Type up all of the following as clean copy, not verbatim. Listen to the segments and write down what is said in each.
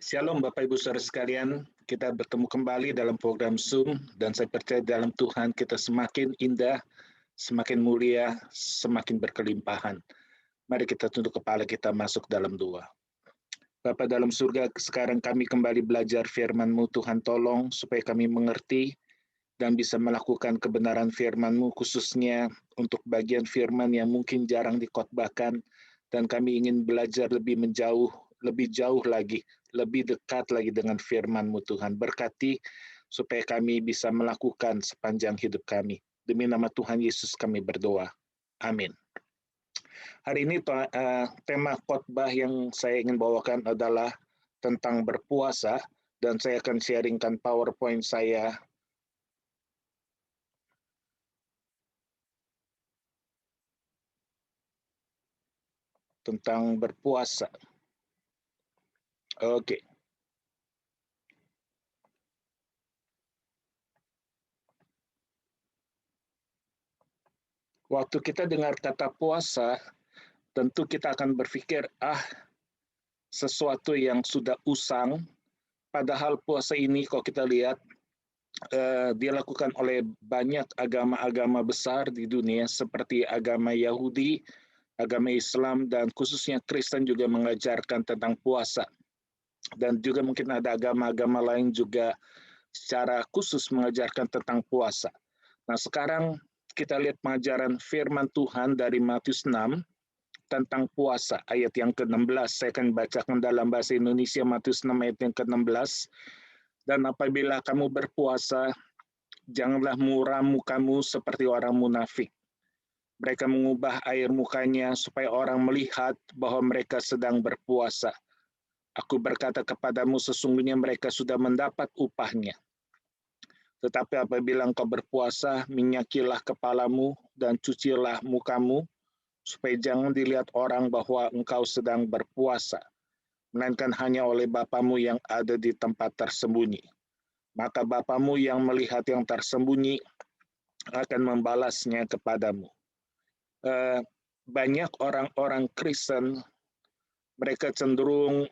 Shalom Bapak Ibu Saudara sekalian, kita bertemu kembali dalam program Zoom dan saya percaya dalam Tuhan kita semakin indah, semakin mulia, semakin berkelimpahan. Mari kita tunduk kepala kita masuk dalam doa. Bapa dalam surga, sekarang kami kembali belajar firman-Mu, Tuhan tolong supaya kami mengerti dan bisa melakukan kebenaran firman-Mu, khususnya untuk bagian firman yang mungkin jarang dikhotbahkan, dan kami ingin belajar lebih jauh lagi, lebih dekat lagi dengan firman-Mu Tuhan. Berkati supaya kami bisa melakukan sepanjang hidup kami. Demi nama Tuhan Yesus kami berdoa. Amin. Hari ini tema khotbah yang saya ingin bawakan adalah tentang berpuasa, dan saya akan sharingkan PowerPoint saya. Tentang berpuasa. Oke. Waktu kita dengar kata puasa, tentu kita akan berpikir, sesuatu yang sudah usang, padahal puasa ini kalau kita lihat, dilakukan oleh banyak agama-agama besar di dunia, seperti agama Yahudi, agama Islam, dan khususnya Kristen juga mengajarkan tentang puasa. Dan juga mungkin ada agama-agama lain juga secara khusus mengajarkan tentang puasa. Nah, sekarang kita lihat pengajaran firman Tuhan dari Matius 6 tentang puasa, ayat yang ke-16. Saya akan bacakan dalam bahasa Indonesia, Matius 6 ayat yang ke-16. Dan apabila kamu berpuasa, janganlah muram mukamu seperti orang munafik. Mereka mengubah air mukanya supaya orang melihat bahwa mereka sedang berpuasa. Aku berkata kepadamu, sesungguhnya mereka sudah mendapat upahnya. Tetapi apabila engkau berpuasa, minyakilah kepalamu dan cucilah mukamu, supaya jangan dilihat orang bahwa engkau sedang berpuasa, melainkan hanya oleh Bapamu yang ada di tempat tersembunyi. Maka Bapamu yang melihat yang tersembunyi akan membalasnya kepadamu. Banyak orang-orang Kristen, mereka cenderung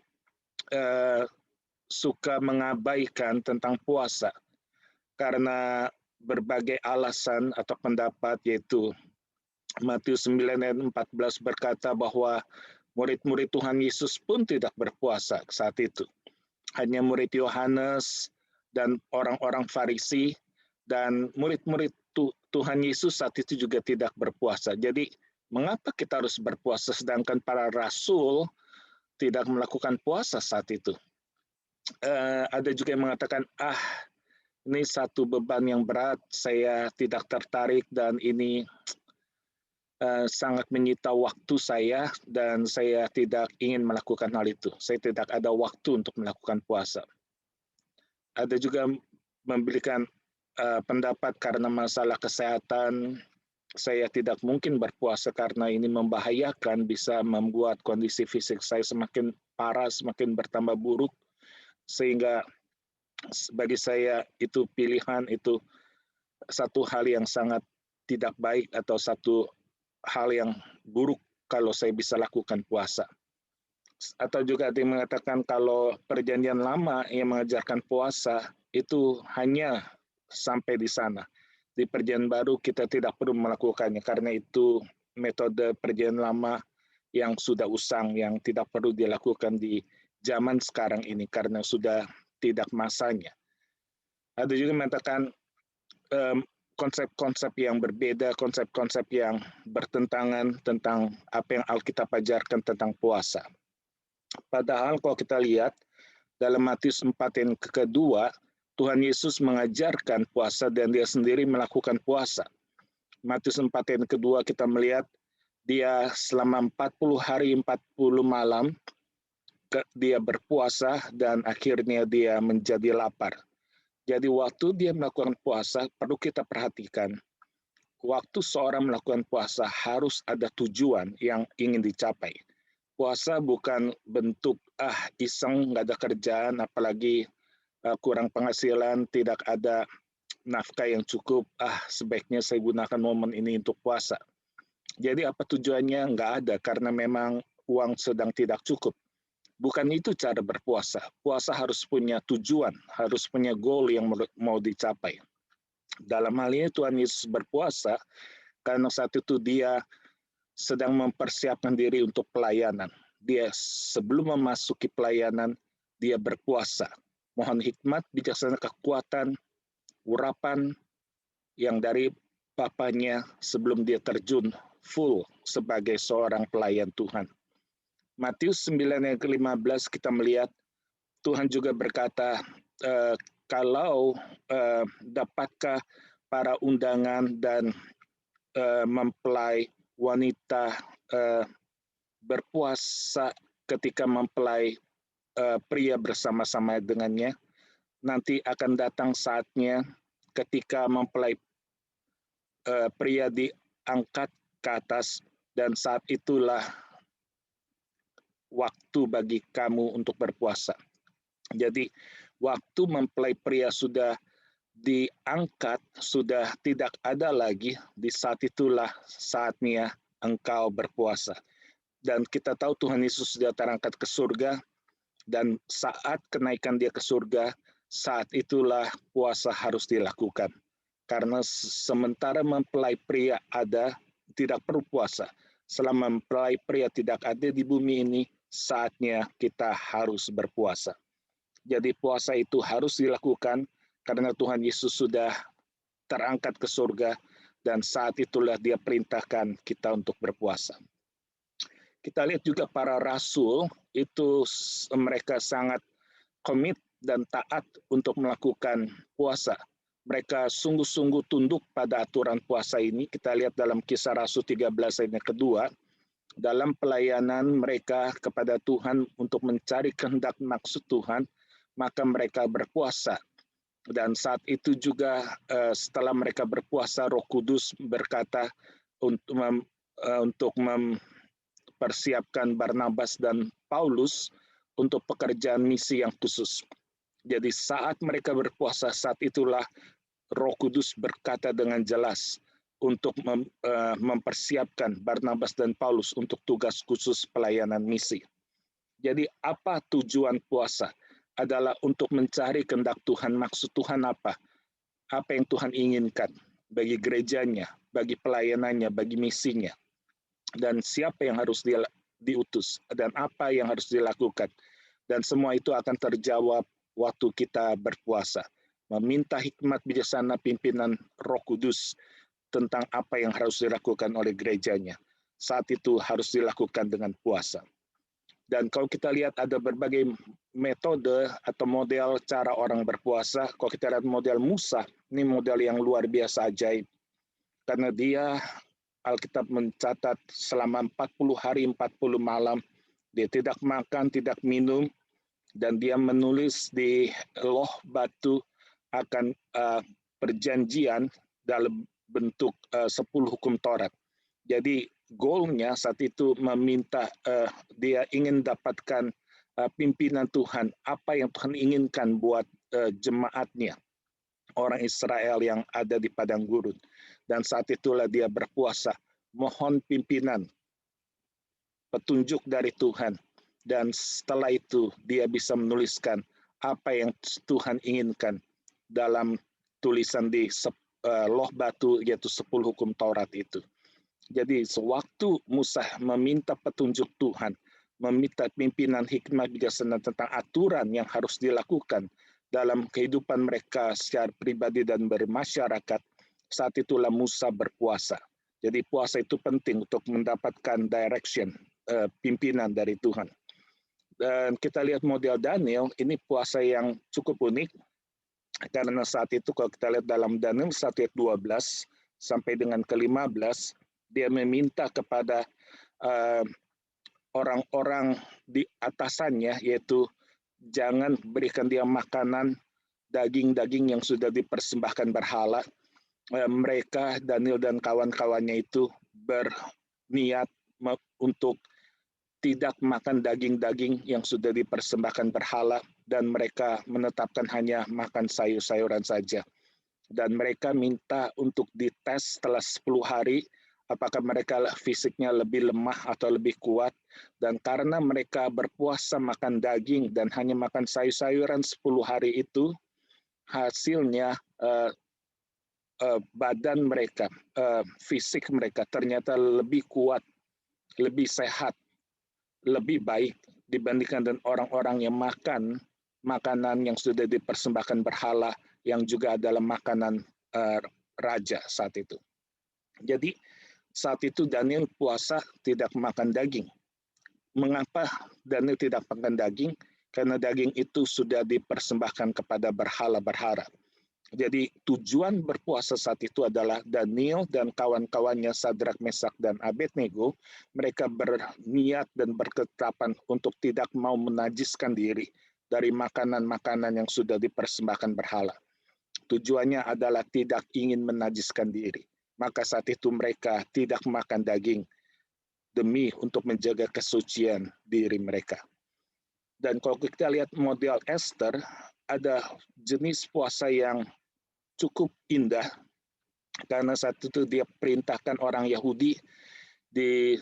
suka mengabaikan tentang puasa karena berbagai alasan atau pendapat, yaitu Matius 9 ayat 14 berkata bahwa murid-murid Tuhan Yesus pun tidak berpuasa saat itu. Hanya murid Yohanes dan orang-orang Farisi dan murid-murid Tuhan Yesus saat itu juga tidak berpuasa. Jadi mengapa kita harus berpuasa sedangkan para rasul tidak melakukan puasa saat itu? Ada juga yang mengatakan, ini satu beban yang berat, saya tidak tertarik dan ini sangat menyita waktu saya dan saya tidak ingin melakukan hal itu. Saya tidak ada waktu untuk melakukan puasa. Ada juga memberikan pendapat karena masalah kesehatan, saya tidak mungkin berpuasa karena ini membahayakan, bisa membuat kondisi fisik saya semakin parah, semakin bertambah buruk, sehingga bagi saya itu pilihan, itu satu hal yang sangat tidak baik atau satu hal yang buruk kalau saya bisa lakukan puasa. Atau juga ada yang mengatakan kalau perjanjian lama yang mengajarkan puasa itu hanya sampai di sana. Di perjanjian baru kita tidak perlu melakukannya karena itu metode perjanjian lama yang sudah usang, yang tidak perlu dilakukan di zaman sekarang ini karena sudah tidak masanya. Ada juga mengatakan konsep-konsep yang berbeda, konsep-konsep yang bertentangan tentang apa yang Alkitab ajarkan tentang puasa. Padahal kalau kita lihat dalam Matius 4 yang kedua, Tuhan Yesus mengajarkan puasa dan dia sendiri melakukan puasa. Matius 4 yang kedua kita melihat dia selama 40 hari 40 malam dia berpuasa dan akhirnya dia menjadi lapar. Jadi waktu dia melakukan puasa, perlu kita perhatikan, waktu seorang melakukan puasa harus ada tujuan yang ingin dicapai. Puasa bukan bentuk, iseng, nggak ada kerjaan, apalagi kurang penghasilan, tidak ada nafkah yang cukup, sebaiknya saya gunakan momen ini untuk puasa. Jadi apa tujuannya? Nggak ada, karena memang uang sedang tidak cukup. Bukan itu cara berpuasa. Puasa harus punya tujuan, harus punya goal yang mau dicapai. Dalam hal ini Tuhan Yesus berpuasa karena saat itu dia sedang mempersiapkan diri untuk pelayanan. Dia sebelum memasuki pelayanan, dia berpuasa. Mohon hikmat, bijaksana, kekuatan, urapan yang dari Bapanya sebelum dia terjun full sebagai seorang pelayan Tuhan. Matius 9 ayat ke-15 kita melihat Tuhan juga berkata, kalau dapatkah para undangan dan mempelai wanita berpuasa ketika mempelai pria bersama-sama dengannya, nanti akan datang saatnya ketika mempelai pria diangkat ke atas, dan saat itulah waktu bagi kamu untuk berpuasa. Jadi waktu mempelai pria sudah diangkat, sudah tidak ada lagi, di saat itulah saatnya engkau berpuasa. Dan kita tahu Tuhan Yesus sudah terangkat ke surga, dan saat kenaikan dia ke surga, saat itulah puasa harus dilakukan. Karena sementara mempelai pria ada, tidak perlu puasa. Selama mempelai pria tidak ada di bumi ini, saatnya kita harus berpuasa. Jadi puasa itu harus dilakukan karena Tuhan Yesus sudah terangkat ke surga, dan saat itulah dia perintahkan kita untuk berpuasa. Kita lihat juga para rasul itu mereka sangat komit dan taat untuk melakukan puasa. Mereka sungguh-sungguh tunduk pada aturan puasa ini. Kita lihat dalam Kisah Rasul 13 ayat kedua, dalam pelayanan mereka kepada Tuhan untuk mencari kehendak maksud Tuhan, maka mereka berpuasa. Dan saat itu juga setelah mereka berpuasa, Roh Kudus berkata untuk mempersiapkan Barnabas dan Paulus untuk pekerjaan misi yang khusus. Jadi saat mereka berpuasa, saat itulah Roh Kudus berkata dengan jelas untuk mempersiapkan Barnabas dan Paulus untuk tugas khusus pelayanan misi. Jadi apa tujuan puasa? Adalah untuk mencari kehendak Tuhan, maksud Tuhan apa? Apa yang Tuhan inginkan bagi gerejanya, bagi pelayanannya, bagi misinya. Dan siapa yang harus diutus, dan apa yang harus dilakukan. Dan semua itu akan terjawab waktu kita berpuasa. Meminta hikmat bijaksana pimpinan Roh Kudus tentang apa yang harus dilakukan oleh gerejanya. Saat itu harus dilakukan dengan puasa. Dan kalau kita lihat ada berbagai metode atau model cara orang berpuasa. Kalau kita lihat model Musa, ini model yang luar biasa ajaib. Karena dia, Alkitab mencatat selama 40 hari 40 malam, dia tidak makan, tidak minum, dan dia menulis di loh batu akan perjanjian dalam bentuk 10 hukum Taurat. Jadi goalnya saat itu meminta, dia ingin dapatkan pimpinan Tuhan, apa yang Tuhan inginkan buat jemaatnya, orang Israel yang ada di padang gurun. Dan saat itulah dia berpuasa, mohon pimpinan, petunjuk dari Tuhan. Dan setelah itu dia bisa menuliskan apa yang Tuhan inginkan dalam tulisan di loh batu, yaitu 10 hukum Taurat itu. Jadi sewaktu Musa meminta petunjuk Tuhan, meminta pimpinan hikmat bijaksana tentang aturan yang harus dilakukan dalam kehidupan mereka secara pribadi dan bermasyarakat, saat itulah Musa berpuasa. Jadi puasa itu penting untuk mendapatkan direction, pimpinan dari Tuhan. Dan kita lihat model Daniel, ini puasa yang cukup unik, karena saat itu kalau kita lihat dalam Daniel 1 ayat 12 sampai dengan ke-15, dia meminta kepada orang-orang di atasannya, yaitu jangan berikan dia makanan daging-daging yang sudah dipersembahkan berhala. Mereka, Daniel dan kawan-kawannya itu berniat untuk tidak makan daging-daging yang sudah dipersembahkan berhala, dan mereka menetapkan hanya makan sayur-sayuran saja. Dan mereka minta untuk dites setelah 10 hari, apakah mereka fisiknya lebih lemah atau lebih kuat, dan karena mereka berpuasa makan daging dan hanya makan sayur-sayuran 10 hari itu, hasilnya badan mereka, fisik mereka ternyata lebih kuat, lebih sehat, lebih baik dibandingkan dengan orang-orang yang makan makanan yang sudah dipersembahkan berhala, yang juga adalah makanan raja saat itu. Jadi saat itu Daniel puasa tidak makan daging. Mengapa Daniel tidak makan daging? Karena daging itu sudah dipersembahkan kepada berhala-berhala. Jadi tujuan berpuasa saat itu adalah Daniel dan kawan-kawannya Sadrak, Mesak, dan Abednego, mereka berniat dan berketetapan untuk tidak mau menajiskan diri dari makanan-makanan yang sudah dipersembahkan berhala. Tujuannya adalah tidak ingin menajiskan diri. Maka saat itu mereka tidak makan daging demi untuk menjaga kesucian diri mereka. Dan kalau kita lihat model Esther, ada jenis puasa yang cukup indah, karena saat itu dia perintahkan orang Yahudi di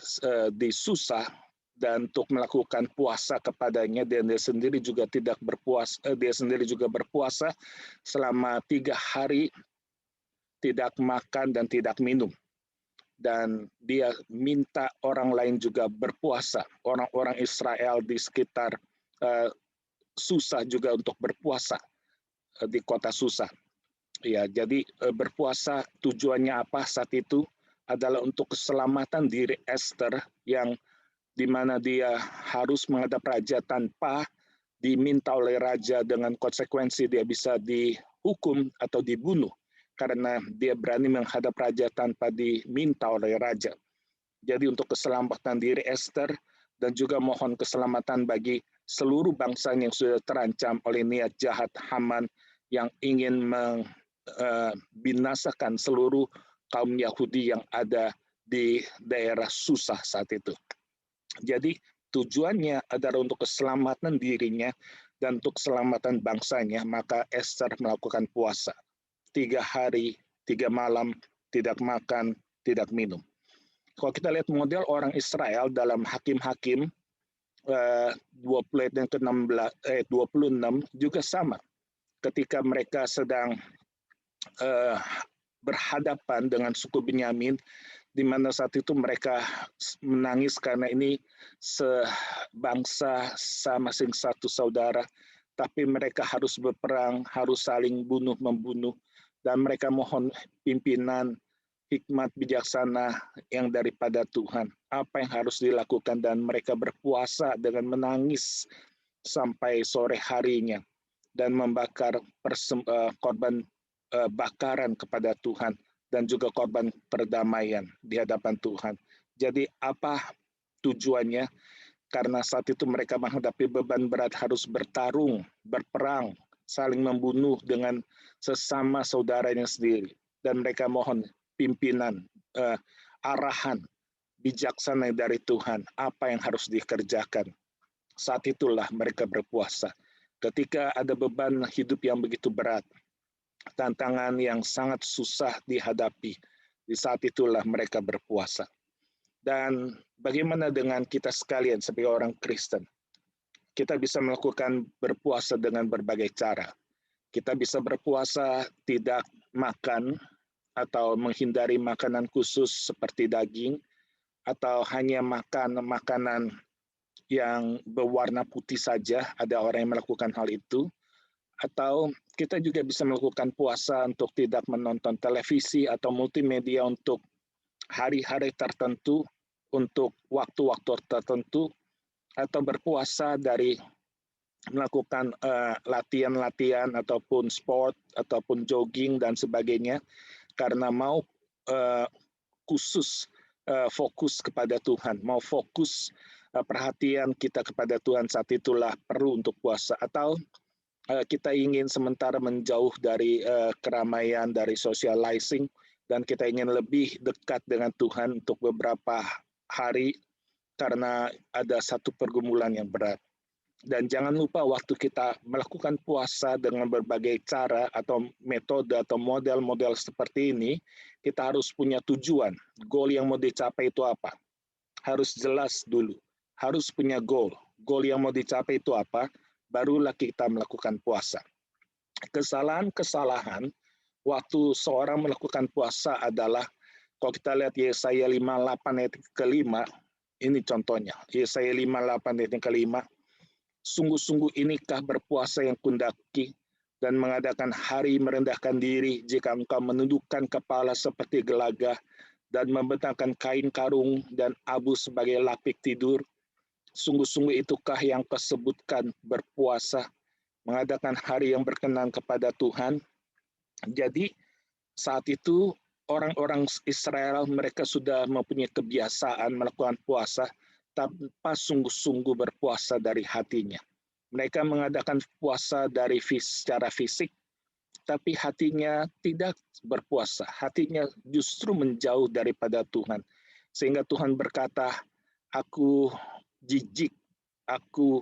Susa dan untuk melakukan puasa kepadanya, dan dia sendiri juga berpuasa selama 3 hari, tidak makan dan tidak minum. Dan dia minta orang lain juga berpuasa, orang-orang Israel di sekitar Susa juga untuk berpuasa di kota Susa. Ya, jadi berpuasa tujuannya apa saat itu adalah untuk keselamatan diri Esther, yang di mana dia harus menghadap raja tanpa diminta oleh raja, dengan konsekuensi dia bisa dihukum atau dibunuh karena dia berani menghadap raja tanpa diminta oleh raja. Jadi untuk keselamatan diri Esther dan juga mohon keselamatan bagi seluruh bangsa yang sudah terancam oleh niat jahat Haman yang ingin binasakan seluruh kaum Yahudi yang ada di daerah Susa saat itu. Jadi tujuannya adalah untuk keselamatan dirinya dan untuk keselamatan bangsanya, maka Esther melakukan puasa 3 hari, 3 malam, tidak makan, tidak minum. Kalau kita lihat model orang Israel dalam Hakim-Hakim 20 dan ke-26 juga sama. Ketika mereka sedang berhadapan dengan suku Benyamin, di mana saat itu mereka menangis karena ini sebangsa, masing satu saudara, tapi mereka harus berperang, harus saling bunuh-membunuh, dan mereka mohon pimpinan hikmat bijaksana yang daripada Tuhan, apa yang harus dilakukan, dan mereka berpuasa dengan menangis sampai sore harinya dan membakar korban bakaran kepada Tuhan dan juga korban perdamaian di hadapan Tuhan. Jadi apa tujuannya? Karena saat itu mereka menghadapi beban berat, harus bertarung, berperang, saling membunuh dengan sesama saudaranya sendiri. Dan mereka mohon pimpinan, arahan bijaksana dari Tuhan, apa yang harus dikerjakan. Saat itulah mereka berpuasa. Ketika ada beban hidup yang begitu berat, tantangan yang sangat susah dihadapi, di saat itulah mereka berpuasa. Dan bagaimana dengan kita sekalian sebagai orang Kristen? Kita bisa melakukan berpuasa dengan berbagai cara. Kita bisa berpuasa tidak makan atau menghindari makanan khusus seperti daging, atau hanya makan makanan yang berwarna putih saja. Ada orang yang melakukan hal itu. Atau kita juga bisa melakukan puasa untuk tidak menonton televisi atau multimedia untuk hari-hari tertentu, untuk waktu-waktu tertentu, atau berpuasa dari melakukan latihan-latihan ataupun sport ataupun jogging dan sebagainya, karena mau khusus fokus kepada Tuhan, mau fokus perhatian kita kepada Tuhan, saat itulah perlu untuk puasa. Atau kita ingin sementara menjauh dari keramaian, dari socializing, dan kita ingin lebih dekat dengan Tuhan untuk beberapa hari karena ada satu pergumulan yang berat. Dan jangan lupa waktu kita melakukan puasa dengan berbagai cara atau metode atau model-model seperti ini, kita harus punya tujuan. Goal yang mau dicapai itu apa? Harus jelas dulu. Harus punya goal. Goal yang mau dicapai itu apa? Barulah kita melakukan puasa. Kesalahan-kesalahan waktu seorang melakukan puasa adalah, kalau kita lihat Yesaya 58 ayat kelima, ini contohnya. Yesaya 58 ayat kelima, sungguh-sungguh inikah berpuasa yang kundaki dan mengadakan hari merendahkan diri jika engkau menundukkan kepala seperti gelagah dan membentangkan kain karung dan abu sebagai lapik tidur. Sungguh-sungguh itukah yang kau sebutkan berpuasa, mengadakan hari yang berkenan kepada Tuhan. Jadi saat itu orang-orang Israel mereka sudah mempunyai kebiasaan melakukan puasa tanpa sungguh-sungguh berpuasa dari hatinya. Mereka mengadakan puasa secara fisik, tapi hatinya tidak berpuasa. Hatinya justru menjauh daripada Tuhan. Sehingga Tuhan berkata, aku jijik, aku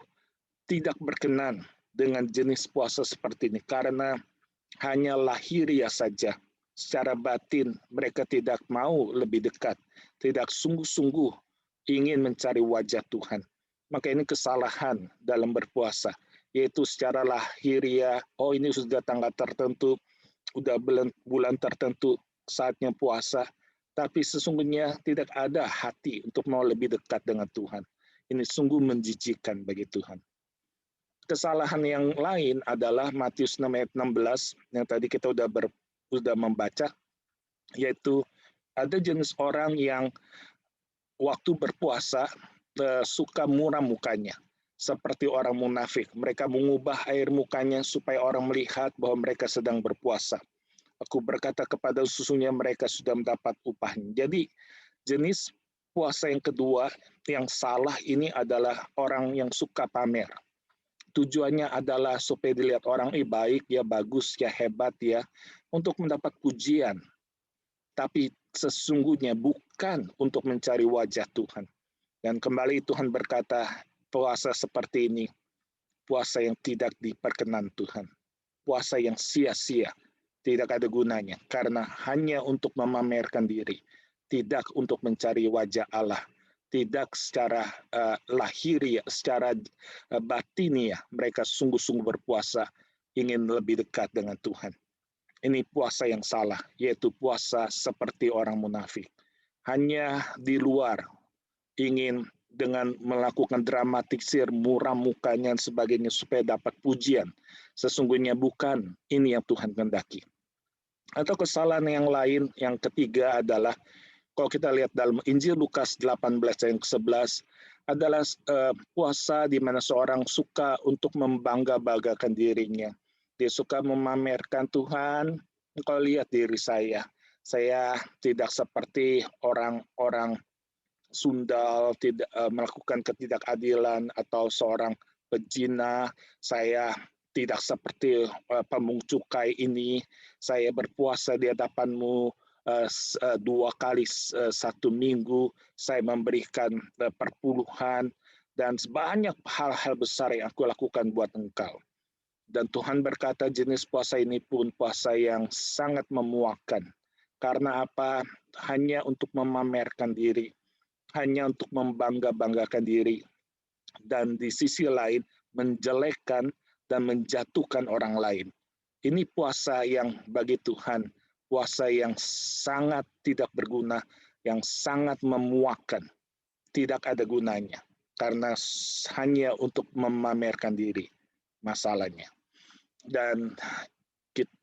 tidak berkenan dengan jenis puasa seperti ini, karena hanya lahiriah saja. Secara batin mereka tidak mau lebih dekat, tidak sungguh-sungguh ingin mencari wajah Tuhan. Maka ini kesalahan dalam berpuasa, yaitu secara lahiriah, oh ini sudah tanggal tertentu, sudah bulan tertentu saatnya puasa, tapi sesungguhnya tidak ada hati untuk mau lebih dekat dengan Tuhan. Ini sungguh menjijikkan bagi Tuhan. Kesalahan yang lain adalah Matius 6 ayat 16 yang tadi kita sudah membaca, yaitu ada jenis orang yang waktu berpuasa suka muram mukanya, seperti orang munafik. Mereka mengubah air mukanya supaya orang melihat bahwa mereka sedang berpuasa. Aku berkata kepada sesungguhnya mereka sudah mendapat upahnya. Jadi jenis puasa yang kedua yang salah ini adalah orang yang suka pamer. Tujuannya adalah supaya dilihat orang, baik, ya bagus, ya hebat, ya, untuk mendapat pujian. Tapi sesungguhnya bukan untuk mencari wajah Tuhan. Dan kembali Tuhan berkata, puasa seperti ini, puasa yang tidak diperkenan Tuhan. Puasa yang sia-sia, tidak ada gunanya, karena hanya untuk memamerkan diri, tidak untuk mencari wajah Allah. Tidak secara lahiriah, secara batiniah mereka sungguh-sungguh berpuasa ingin lebih dekat dengan Tuhan. Ini puasa yang salah, yaitu puasa seperti orang munafik. Hanya di luar ingin dengan melakukan dramatisir, muram mukanya dan sebagainya supaya dapat pujian. Sesungguhnya bukan ini yang Tuhan kehendaki. Atau kesalahan yang lain, yang ketiga adalah kalau kita lihat dalam Injil Lukas 18 ayat 11 adalah puasa di mana seorang suka untuk membangga-banggakan dirinya. Dia suka memamerkan, Tuhan, engkau lihat diri saya tidak seperti orang-orang sundal, tidak melakukan ketidakadilan atau seorang pezina, saya tidak seperti pemungut cukai ini, saya berpuasa di hadapanmu 2 kali 1 minggu, saya memberikan perpuluhan, dan sebanyak hal-hal besar yang aku lakukan buat engkau. Dan Tuhan berkata jenis puasa ini pun puasa yang sangat memuakkan. Karena apa? Hanya untuk memamerkan diri, hanya untuk membangga-banggakan diri, dan di sisi lain menjelekkan dan menjatuhkan orang lain. Ini puasa yang bagi Tuhan, puasa yang sangat tidak berguna, yang sangat memuakkan, tidak ada gunanya, karena hanya untuk memamerkan diri masalahnya. Dan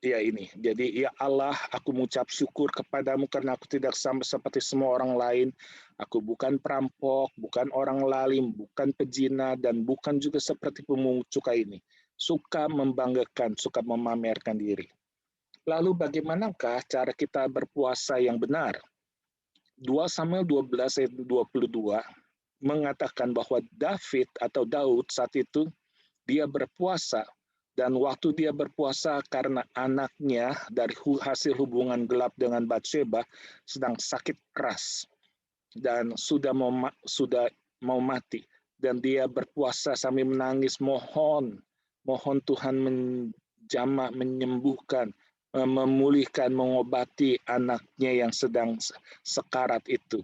ya ini, jadi ya Allah, aku mengucap syukur kepadamu karena aku tidak sama seperti semua orang lain. Aku bukan perampok, bukan orang lalim, bukan pezina, dan bukan juga seperti pemungut cukai ini. Suka membanggakan, suka memamerkan diri. Lalu bagaimanakah cara kita berpuasa yang benar? 2 Samuel 12 ayat 22 mengatakan bahwa David atau Daud saat itu dia berpuasa, dan waktu dia berpuasa karena anaknya dari hasil hubungan gelap dengan Batsheba sedang sakit keras dan sudah mau mati. dan dia berpuasa sambil menangis, mohon Tuhan menjamah, menyembuhkan, memulihkan, mengobati anaknya yang sedang sekarat itu.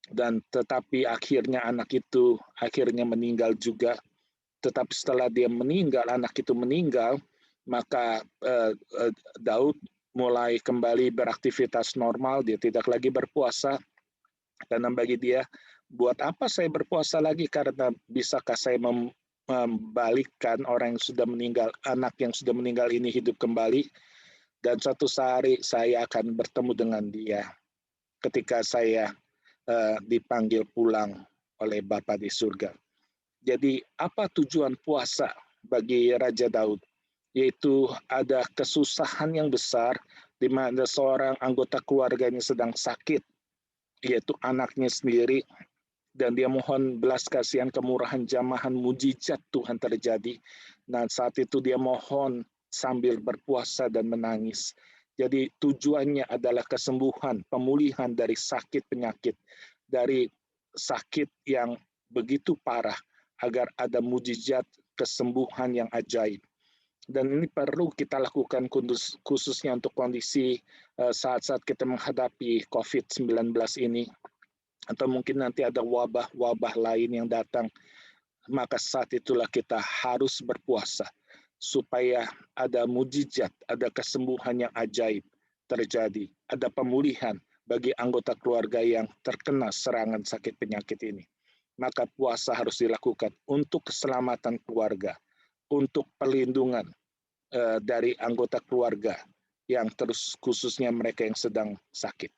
Dan tetapi akhirnya anak itu akhirnya meninggal juga. Tetapi setelah dia meninggal, anak itu meninggal, maka Daud mulai kembali beraktivitas normal, dia tidak lagi berpuasa. Karena bagi dia, buat apa saya berpuasa lagi, karena bisakah saya membalikkan orang yang sudah meninggal, anak yang sudah meninggal ini hidup kembali, dan suatu hari saya akan bertemu dengan dia ketika saya dipanggil pulang oleh Bapa di surga. Jadi apa tujuan puasa bagi Raja Daud? Yaitu ada kesusahan yang besar di mana seorang anggota keluarganya sedang sakit, yaitu anaknya sendiri, dan dia mohon belas kasihan, kemurahan, jamahan, mujizat Tuhan terjadi. Nah, saat itu dia mohon sambil berpuasa dan menangis. Jadi tujuannya adalah kesembuhan, pemulihan dari sakit penyakit, dari sakit yang begitu parah, agar ada mujizat kesembuhan yang ajaib. Dan ini perlu kita lakukan khususnya untuk kondisi saat-saat kita menghadapi COVID-19 ini, atau mungkin nanti ada wabah-wabah lain yang datang, maka saat itulah kita harus berpuasa supaya ada mujizat, ada kesembuhan yang ajaib terjadi, ada pemulihan bagi anggota keluarga yang terkena serangan sakit penyakit ini. Maka puasa harus dilakukan untuk keselamatan keluarga, untuk perlindungan dari anggota keluarga yang terus, khususnya mereka yang sedang sakit.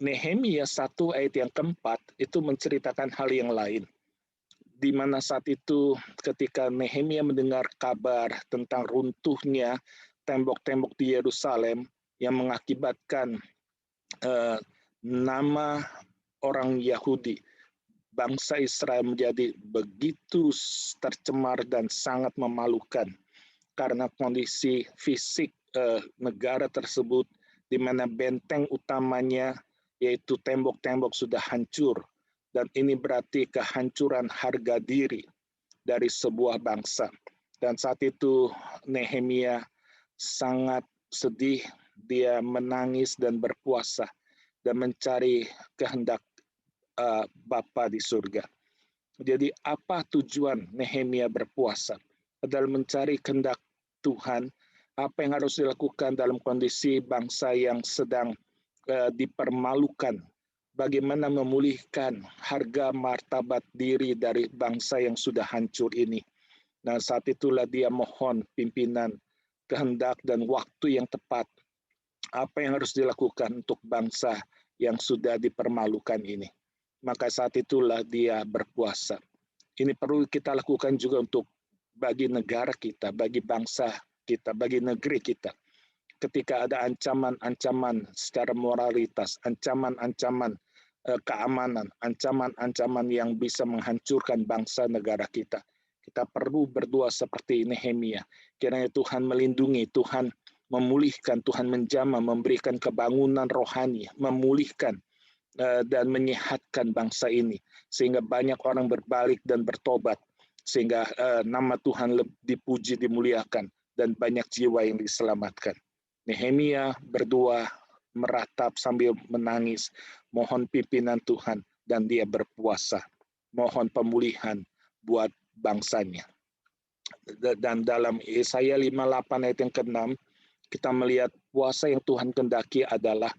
Nehemia 1 ayat yang keempat itu menceritakan hal yang lain, di mana saat itu ketika Nehemia mendengar kabar tentang runtuhnya tembok-tembok di Yerusalem yang mengakibatkan nama orang Yahudi, bangsa Israel menjadi begitu tercemar dan sangat memalukan karena kondisi fisik negara tersebut, di mana benteng utamanya yaitu tembok-tembok sudah hancur, dan ini berarti kehancuran harga diri dari sebuah bangsa. Dan saat itu Nehemia sangat sedih, dia menangis dan berpuasa dan mencari kehendak Bapa di surga. Jadi apa tujuan Nehemia berpuasa? Adalah mencari kehendak Tuhan, apa yang harus dilakukan dalam kondisi bangsa yang sedang dipermalukan, bagaimana memulihkan harga martabat diri dari bangsa yang sudah hancur ini. Nah, saat itulah dia mohon pimpinan, kehendak dan waktu yang tepat, apa yang harus dilakukan untuk bangsa yang sudah dipermalukan ini. Maka saat itulah dia berpuasa. Ini perlu kita lakukan juga untuk bagi negara kita, bagi bangsa kita, bagi negeri kita. Ketika ada ancaman-ancaman secara moralitas, ancaman-ancaman keamanan, ancaman-ancaman yang bisa menghancurkan bangsa negara kita, kita perlu berdoa seperti Nehemia. Kiranya Tuhan melindungi, Tuhan memulihkan, Tuhan menjamah, memberikan kebangunan rohani, memulihkan dan menyehatkan bangsa ini, sehingga banyak orang berbalik dan bertobat, sehingga nama Tuhan dipuji, dimuliakan, dan banyak jiwa yang diselamatkan. Nehemia berdoa, meratap sambil menangis, mohon pimpinan Tuhan, dan dia berpuasa, mohon pemulihan buat bangsanya. Dan dalam Yesaya 58 ayat yang ke-6, kita melihat puasa yang Tuhan kehendaki adalah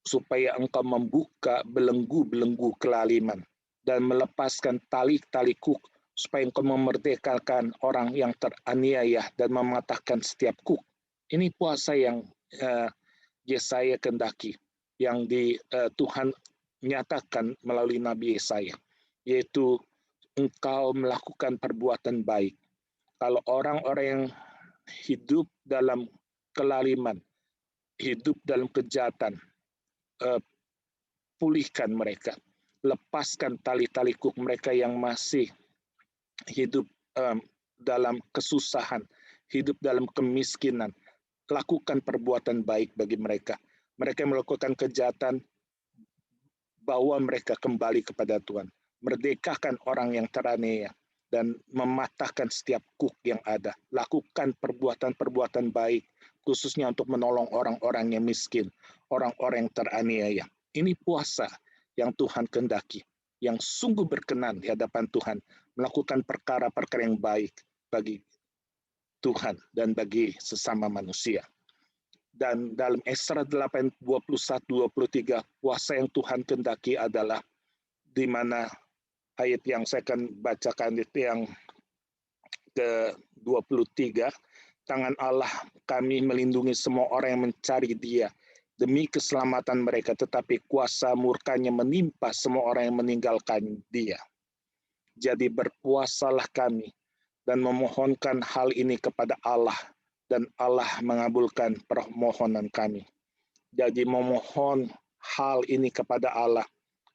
supaya engkau membuka belenggu-belenggu kelaliman dan melepaskan tali-tali kuk, supaya engkau memerdekakan orang yang teraniaya dan mematahkan setiap kuk. Ini puasa yang Yesaya kehendaki, yang Tuhan nyatakan melalui Nabi Yesaya, yaitu engkau melakukan perbuatan baik. Kalau orang-orang yang hidup dalam kelaliman, hidup dalam kejahatan, pulihkan mereka, lepaskan tali-tali kuk mereka yang masih hidup dalam kesusahan, hidup dalam kemiskinan. Lakukan perbuatan baik bagi mereka. Mereka yang melakukan kejahatan, bawa mereka kembali kepada Tuhan. merdekakan orang yang teraniaya, dan mematahkan setiap kuk yang ada. Lakukan perbuatan-perbuatan baik, khususnya untuk menolong orang-orang yang miskin, orang-orang yang teraniaya. Ini puasa yang Tuhan kehendaki, yang sungguh berkenan di hadapan Tuhan, melakukan perkara-perkara yang baik bagi Tuhan dan bagi sesama manusia. Dan dalam Esra 8, 21-23, puasa yang Tuhan kehendaki adalah di mana ayat yang saya akan bacakan itu yang ke-23, tangan Allah kami melindungi semua orang yang mencari Dia demi keselamatan mereka, tetapi kuasa murkanya menimpa semua orang yang meninggalkan Dia. Jadi berpuasalah kami dan memohonkan hal ini kepada Allah, dan Allah mengabulkan permohonan kami. Jadi memohon hal ini kepada Allah,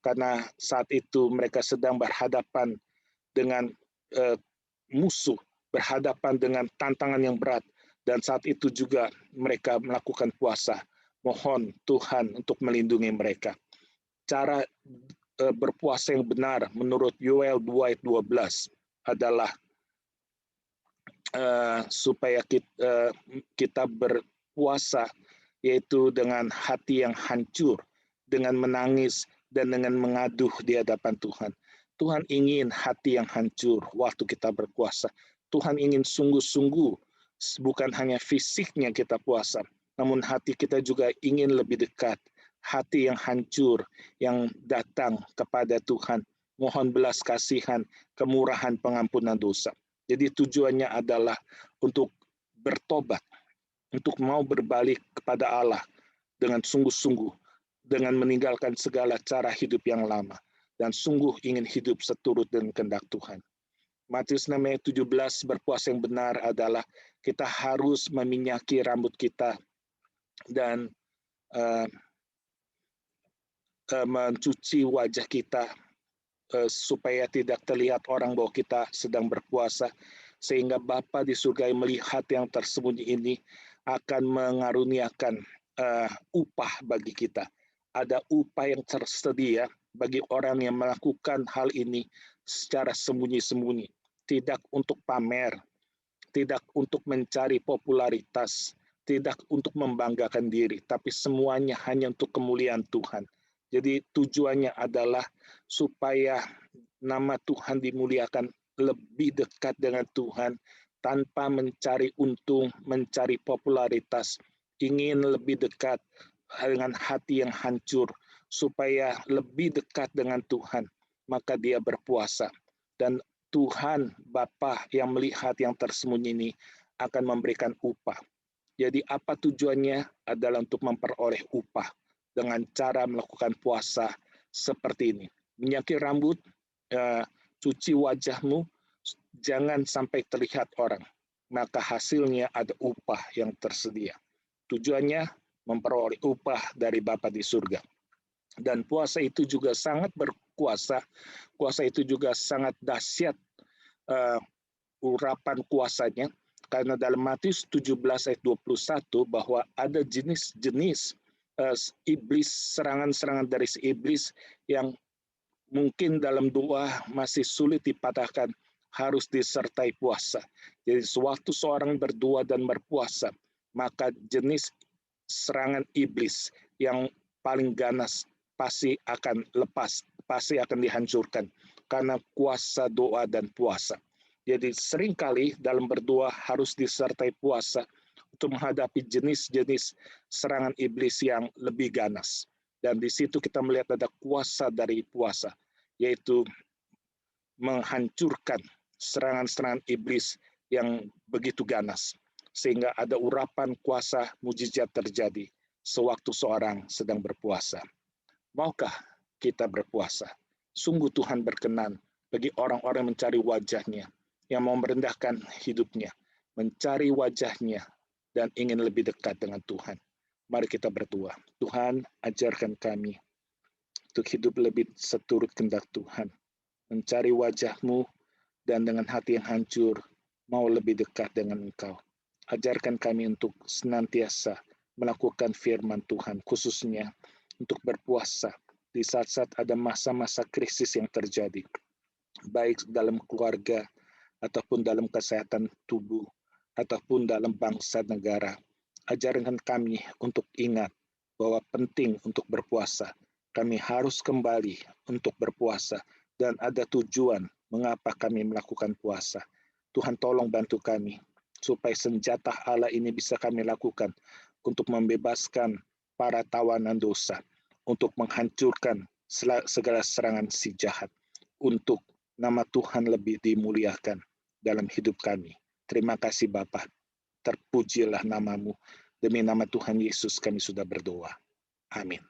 karena saat itu mereka sedang berhadapan dengan musuh, berhadapan dengan tantangan yang berat, dan saat itu juga mereka melakukan puasa. Mohon Tuhan untuk melindungi mereka. Cara berpuasa yang benar menurut Yoel 2 ayat 12 adalah supaya kita berpuasa, yaitu dengan hati yang hancur, dengan menangis, dan dengan mengaduh di hadapan Tuhan. Tuhan ingin hati yang hancur waktu kita berpuasa. Tuhan ingin sungguh-sungguh, bukan hanya fisiknya kita puasa, namun hati kita juga ingin lebih dekat. Hati yang hancur, yang datang kepada Tuhan, mohon belas kasihan, kemurahan, pengampunan dosa. Jadi tujuannya adalah untuk bertobat, untuk mau berbalik kepada Allah dengan sungguh-sungguh, dengan meninggalkan segala cara hidup yang lama, dan sungguh ingin hidup seturut dengan kehendak Tuhan. Matius 6 ayat 17, berpuasa yang benar adalah kita harus meminyaki rambut kita dan mencuci wajah kita, supaya tidak terlihat orang bahwa kita sedang berpuasa, sehingga Bapa di surga yang melihat yang tersembunyi ini akan mengaruniakan upah bagi kita. Ada upah yang tersedia bagi orang yang melakukan hal ini secara sembunyi-sembunyi, tidak untuk pamer, tidak untuk mencari popularitas, tidak untuk membanggakan diri, tapi semuanya hanya untuk kemuliaan Tuhan. Jadi tujuannya adalah supaya nama Tuhan dimuliakan, lebih dekat dengan Tuhan, tanpa mencari untung, mencari popularitas, ingin lebih dekat dengan hati yang hancur, supaya lebih dekat dengan Tuhan, maka dia berpuasa. Dan Tuhan Bapa yang melihat yang tersembunyi ini akan memberikan upah. Jadi apa tujuannya? Adalah untuk memperoleh upah dengan cara melakukan puasa seperti ini. Menyaki rambut, cuci wajahmu, jangan sampai terlihat orang, maka hasilnya ada upah yang tersedia. Tujuannya memperoleh upah dari Bapa di surga. Dan puasa itu juga sangat berkuasa, puasa itu juga sangat dahsyat urapan kuasanya, karena dalam Matius 17 ayat 21 bahwa ada jenis-jenis iblis, serangan-serangan dari si iblis yang mungkin dalam doa masih sulit dipatahkan, harus disertai puasa. Jadi sewaktu seorang berdoa dan berpuasa, maka jenis serangan iblis yang paling ganas pasti akan lepas, pasti akan dihancurkan karena kuasa doa dan puasa. Jadi seringkali dalam berdoa harus disertai puasa untuk menghadapi jenis-jenis serangan iblis yang lebih ganas. Dan di situ kita melihat ada kuasa dari puasa, yaitu menghancurkan serangan-serangan iblis yang begitu ganas, sehingga ada urapan kuasa mujizat terjadi sewaktu seorang sedang berpuasa. Maukah kita berpuasa? Sungguh Tuhan berkenan bagi orang-orang mencari wajah-Nya, yang mau merendahkan hidupnya, mencari wajah-Nya, dan ingin lebih dekat dengan Tuhan. Mari kita berdoa. Tuhan, ajarkan kami untuk hidup lebih seturut kehendak Tuhan, mencari wajah-Mu, dan dengan hati yang hancur, mau lebih dekat dengan Engkau. Ajarkan kami untuk senantiasa melakukan firman Tuhan, khususnya untuk berpuasa di saat-saat ada masa-masa krisis yang terjadi, baik dalam keluarga, ataupun dalam kesehatan tubuh, ataupun dalam bangsa negara. Ajarkan kami untuk ingat bahwa penting untuk berpuasa. Kami harus kembali untuk berpuasa dan ada tujuan mengapa kami melakukan puasa. Tuhan tolong bantu kami supaya senjata Allah ini bisa kami lakukan untuk membebaskan para tawanan dosa, untuk menghancurkan segala serangan si jahat, untuk nama Tuhan lebih dimuliakan dalam hidup kami. Terima kasih Bapa. Terpujilah namamu. Demi nama Tuhan Yesus kami sudah berdoa. Amin.